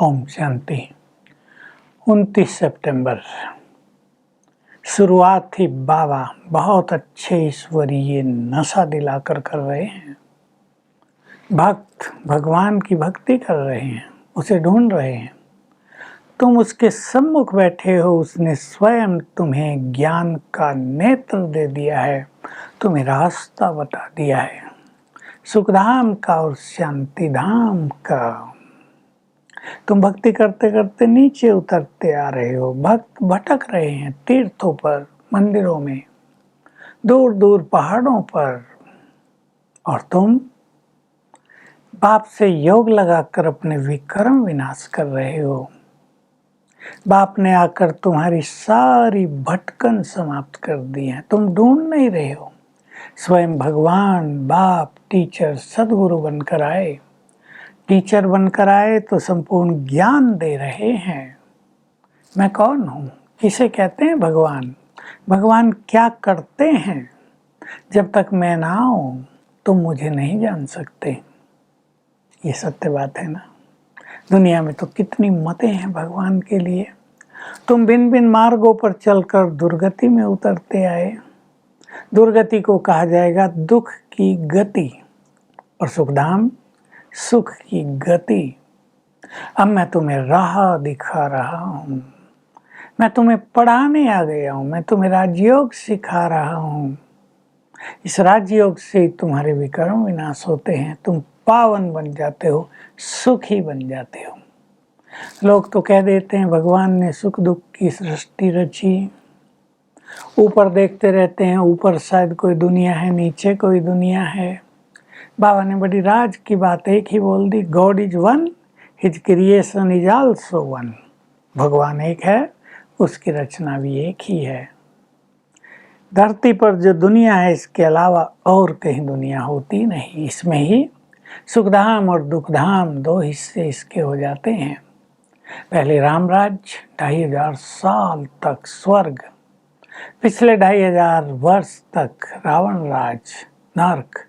ओम शांति। 29 सितंबर शुरुआत ही बाबा बहुत अच्छे ईश्वरीय नशा दिलाकर कर रहे हैं। भक्त भगवान की भक्ति कर रहे हैं, उसे ढूंढ रहे हैं। तुम उसके सम्मुख बैठे हो, उसने स्वयं तुम्हें ज्ञान का नेत्र दे दिया है, तुम्हें रास्ता बता दिया है, सुखधाम का और शांति धाम का। तुम भक्ति करते करते नीचे उतरते आ रहे हो। भक्त भटक रहे हैं तीर्थों पर, मंदिरों में, दूर दूर पहाड़ों पर, और तुम बाप से योग लगाकर अपने विक्रम विनाश कर रहे हो। बाप ने आकर तुम्हारी सारी भटकन समाप्त कर दी है। तुम ढूंढ नहीं रहे हो, स्वयं भगवान बाप टीचर सदगुरु बनकर आए। टीचर बनकर आए तो संपूर्ण ज्ञान दे रहे हैं। मैं कौन हूँ, किसे कहते हैं भगवान, भगवान क्या करते हैं। जब तक मैं ना आऊं तुम मुझे नहीं जान सकते। ये सत्य बात है ना। दुनिया में तो कितनी मतें हैं भगवान के लिए। तुम भिन्न भिन्न मार्गों पर चलकर दुर्गति में उतरते आए। दुर्गति को कहा जाएगा दुख की गति, और सुखधाम सुख की गति। अब मैं तुम्हें राह दिखा रहा हूँ, मैं तुम्हें पढ़ाने आ गया हूँ, मैं तुम्हें राजयोग सिखा रहा हूँ। इस राजयोग से तुम्हारे विक्रम विनाश होते हैं, तुम पावन बन जाते हो, सुखी बन जाते हो। लोग तो कह देते हैं भगवान ने सुख दुख की सृष्टि रची। ऊपर देखते रहते हैं, ऊपर शायद कोई दुनिया है, नीचे कोई दुनिया है। बाबा ने बड़ी राज की बात एक ही बोल दी, God is one, his creation is also one. भगवान एक है, उसकी रचना भी एक ही है। धरती पर जो दुनिया है, इसके अलावा और कहीं दुनिया होती नहीं। इसमें ही सुखधाम और दुखधाम दो हिस्से इसके हो जाते हैं। पहले रामराज 2500 साल तक स्वर्ग, पिछले 2500 वर्ष तक रावण राज, नरक,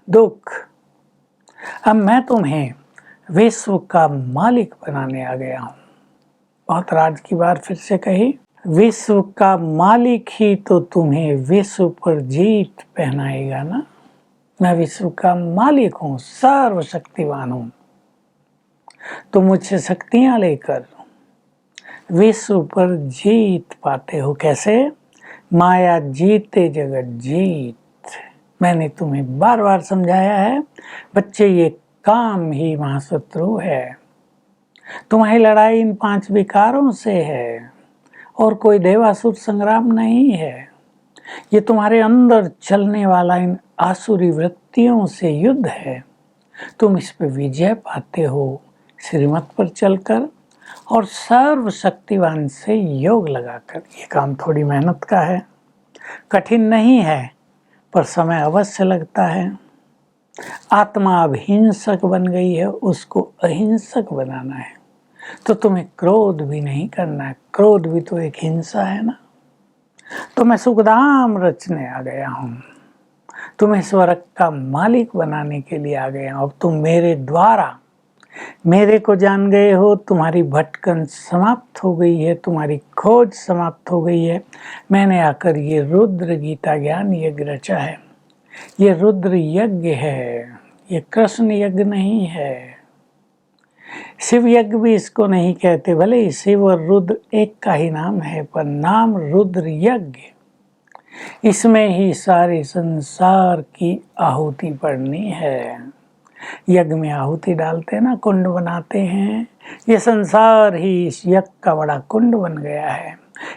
दुख। अब मैं तुम्हें विश्व का मालिक बनाने आ गया हूँ। बहुत राज की बात फिर से कही। विश्व का मालिक ही तो तुम्हें विश्व पर जीत पहनाएगा ना। मैं विश्व का मालिक हूँ, सर्वशक्तिवान हूँ। तुम मुझसे शक्तियाँ लेकर विश्व पर जीत पाते हो। कैसे? माया जीते जगत जीत। मैंने तुम्हें बार बार समझाया है बच्चे, ये काम ही महाशत्रु है। तुम्हारी लड़ाई इन 5 विकारों से है, और कोई देवासुर संग्राम नहीं है। ये तुम्हारे अंदर चलने वाला इन आसुरी वृत्तियों से युद्ध है। तुम इस पे विजय पाते हो श्रीमत पर चलकर और सर्वशक्तिवान से योग लगाकर। ये काम थोड़ी मेहनत का है, कठिन नहीं है, पर समय अवश्य लगता है। आत्मा अब हिंसक बन गई है, उसको अहिंसक बनाना है। तो तुम्हें क्रोध भी नहीं करना है, क्रोध भी तो एक हिंसा है ना। तो मैं सुखधाम रचने आ गया हूँ, तुम्हें स्वर्ग का मालिक बनाने के लिए आ गया हूँ। अब तुम मेरे द्वारा मेरे को जान गए हो, तुम्हारी भटकन समाप्त हो गई है, तुम्हारी खोज समाप्त हो गई है। मैंने आकर ये रुद्र गीता ज्ञान यज्ञ रचा है। ये रुद्र यज्ञ है, ये कृष्ण यज्ञ नहीं है। शिव यज्ञ भी इसको नहीं कहते, भले ही शिव और रुद्र एक का ही नाम है, पर नाम रुद्र यज्ञ। इसमें ही सारे संसार की आहुति पड़नी है। यज्ञ में आहुति डालते ना, कुंड बनाते हैं। ये संसार ही इस यज्ञ का बड़ा कुंड बन गया है।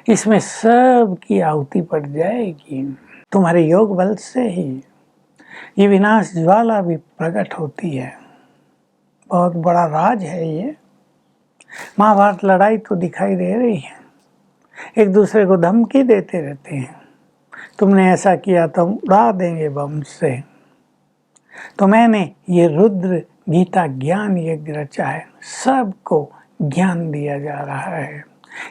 इसमें सब की आहुति पड़ जाएगी। तुम्हारे योग बल से ही ये विनाश ज्वाला भी प्रकट होती है। बहुत बड़ा राज है ये। महाभारत लड़ाई तो दिखाई दे रही है, एक दूसरे को धमकी देते रहते हैं, तुमने ऐसा किया तो हम उड़ा देंगे बम से। तो मैंने ये रुद्र गीता ज्ञान यज्ञ रचा है, सबको ज्ञान दिया जा रहा है।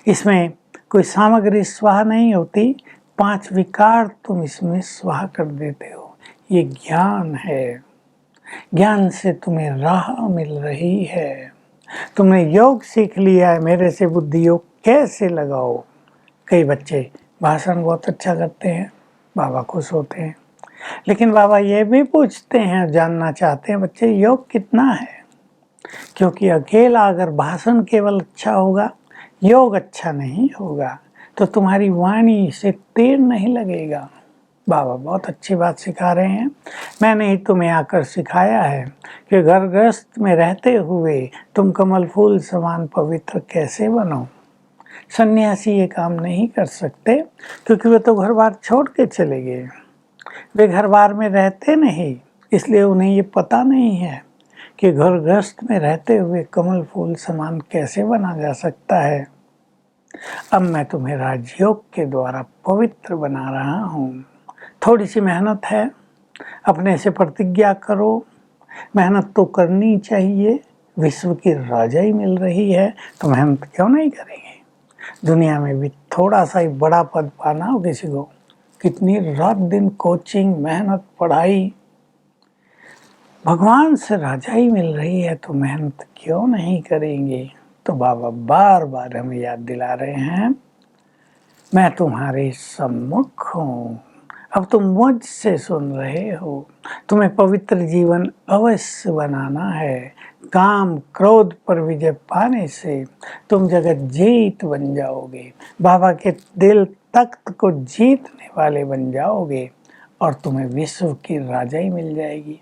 इसमें कोई सामग्री स्वाहा नहीं होती, 5 विकार तुम इसमें स्वाहा कर देते हो। ये ज्ञान है, ज्ञान से तुम्हें राह मिल रही है। तुमने योग सीख लिया है, मेरे से बुद्धि योग कैसे लगाओ। कई बच्चे भाषण बहुत अच्छा करते हैं, बाबा खुश होते हैं, लेकिन बाबा ये भी पूछते हैं, जानना चाहते हैं बच्चे योग कितना है, क्योंकि अकेला अगर भाषण केवल अच्छा होगा, योग अच्छा नहीं होगा, तो तुम्हारी वाणी से तीर नहीं लगेगा। बाबा बहुत अच्छी बात सिखा रहे हैं। मैंने ही तुम्हें आकर सिखाया है कि घर गृहस्थ में रहते हुए तुम कमल फूल समान पवित्र कैसे बनो। सन्यासी ये काम नहीं कर सकते, क्योंकि वे तो घर बार छोड़ के चले गए, वे घर बार में रहते नहीं, इसलिए उन्हें ये पता नहीं है कि घर गृहस्थ में रहते हुए कमल फूल समान कैसे बना जा सकता है। अब मैं तुम्हें राजयोग के द्वारा पवित्र बना रहा हूँ। थोड़ी सी मेहनत है, अपने से प्रतिज्ञा करो। मेहनत तो करनी चाहिए, विश्व की राजाई मिल रही है तो मेहनत क्यों नहीं करेंगे। दुनिया में भी थोड़ा सा ही बड़ा पद पाना हो किसी को, कितनी रात दिन कोचिंग, मेहनत, पढ़ाई, भगवान से राजाई मिल रही है तो मेहनत क्यों नहीं करेंगे। तो बाबा बार बार हमें याद दिला रहे हैं, मैं तुम्हारे सम्मुख हूँ, अब तुम मुझसे सुन रहे हो। तुम्हें पवित्र जीवन अवश्य बनाना है। काम क्रोध पर विजय पाने से तुम जगत जीत बन जाओगे, बाबा के दिल तख्त को जीतने वाले बन जाओगे और तुम्हें विश्व की राजाई मिल जाएगी।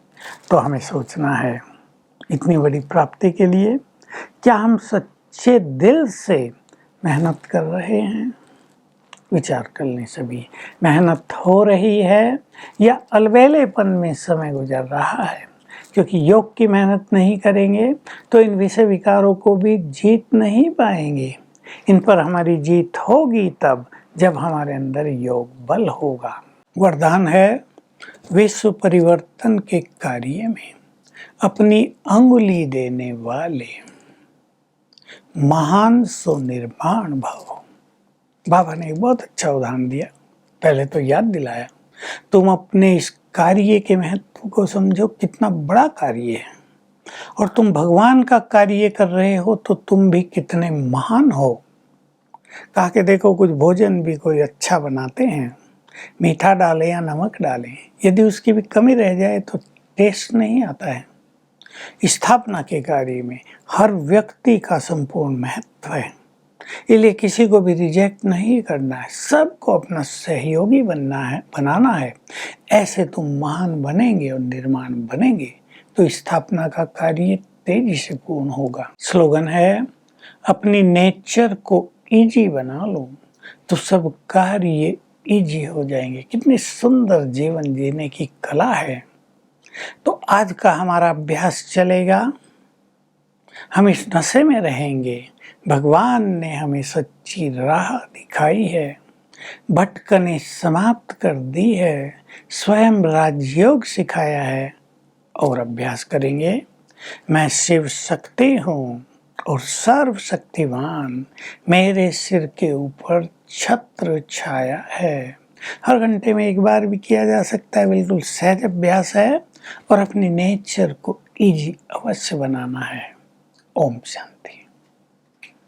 तो हमें सोचना है, इतनी बड़ी प्राप्ति के लिए क्या हम सच्चे दिल से मेहनत कर रहे हैं। विचार कर लें सभी, मेहनत हो रही है या अलबेलेपन में समय गुजर रहा है। क्योंकि योग की मेहनत नहीं करेंगे तो इन विषय विकारों को भी जीत नहीं पाएंगे। इन पर हमारी जीत होगी तब जब हमारे अंदर योग बल होगा। वरदान है, विश्व परिवर्तन के कार्य में अपनी अंगुली देने वाले महान सो निर्माण भव। बाबा ने एक बहुत अच्छा उदाहरण दिया, पहले तो याद दिलाया, तुम अपने इस कार्य के महत्व को समझो, कितना बड़ा कार्य है और तुम भगवान का कार्य कर रहे हो तो तुम भी कितने महान हो। कहा कि देखो, कुछ भोजन भी कोई अच्छा बनाते हैं, मीठा डालें या नमक डालें, यदि उसकी भी कमी रह जाए तो टेस्ट नहीं आता है। स्थापना के कार्य में हर व्यक्ति का संपूर्ण महत्व है, इसलिए किसी को भी रिजेक्ट नहीं करना है, सबको अपना सहयोगी बनाना है। ऐसे तुम महान बनेंगे और निर्माण बनेंगे तो स्थापना का कार्य तेजी से पूर्ण होगा। स्लोगन है, अपनी नेचर को इजी बना लो तो सब कार्य इजी हो जाएंगे। कितनी सुंदर जीवन जीने की कला है। तो आज का हमारा अभ्यास चलेगा, हम इस नशे में रहेंगे। भगवान ने हमें सच्ची राह दिखाई है, भटकने समाप्त कर दी है, स्वयं राजयोग सिखाया है और अभ्यास करेंगे। मैं शिव शक्ति हूँ और सर्वशक्तिमान, मेरे सिर के ऊपर छत्र छाया है। हर घंटे में एक बार भी किया जा सकता है, बिल्कुल सहज अभ्यास है और अपनी नेचर को इजी अवश्य बनाना है। ओम शांति।